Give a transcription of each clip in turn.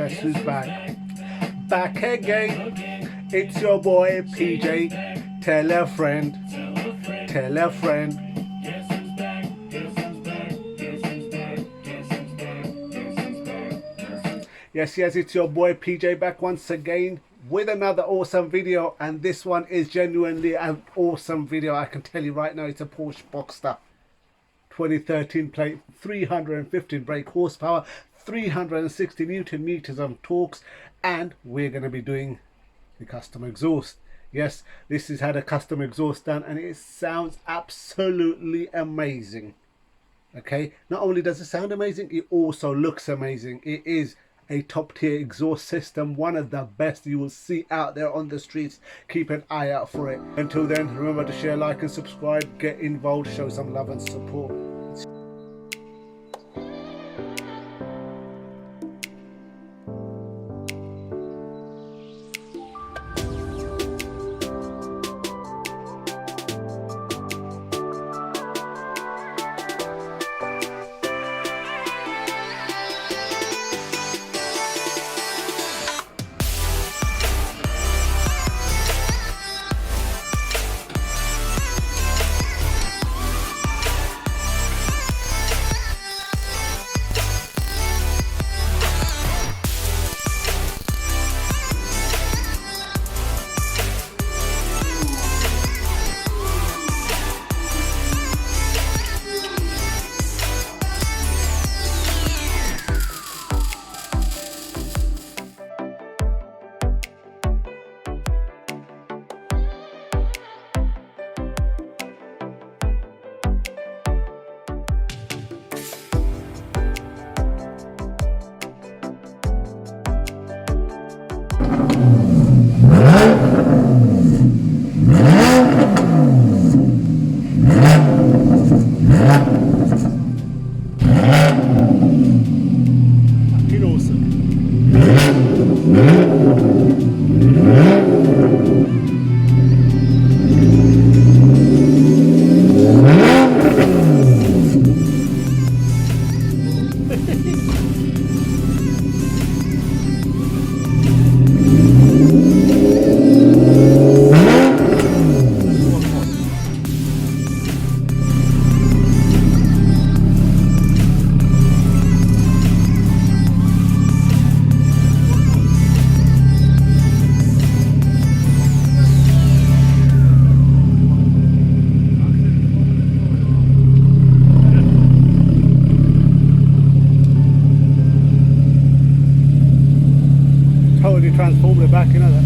Guess who's back? Back again. It's your boy PJ. Tell a friend. Tell a friend. Yes, it's your boy PJ back once again with another awesome video, and this one is genuinely an awesome video. I can tell you right now, it's a Porsche Boxster 2013 plate, 315 brake horsepower, 360 Newton meters of torques, and we're going to be doing the custom exhaust. Yes, this has had a custom exhaust done and it sounds absolutely amazing. Okay, not only does it sound amazing, it also looks amazing. It is a top tier exhaust system, one of the best you will see out there on the streets. Keep an eye out for it. Until then, remember to share, like and subscribe, get involved, show some love and support. Totally transformed it back, you know that.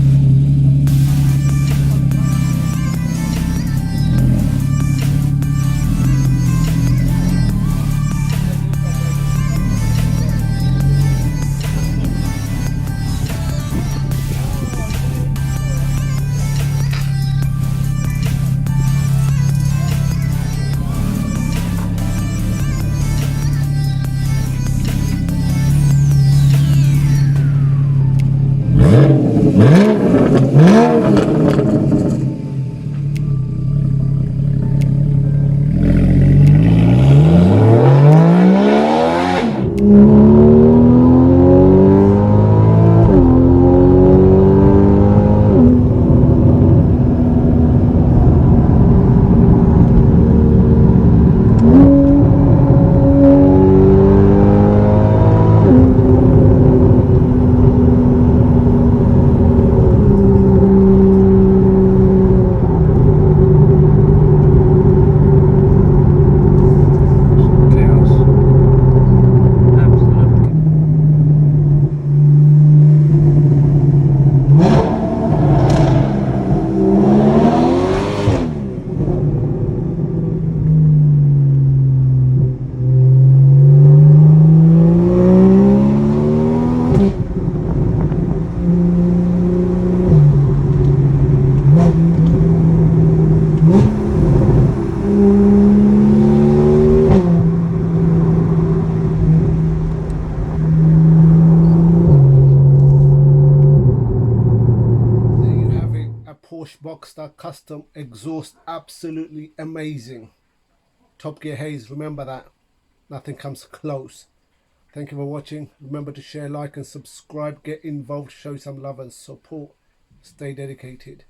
Porsche Boxster custom exhaust, absolutely amazing. Top Gear haze, remember that, nothing comes close. Thank you for watching. Remember to share, like and subscribe. Get involved, show some love and support. Stay dedicated.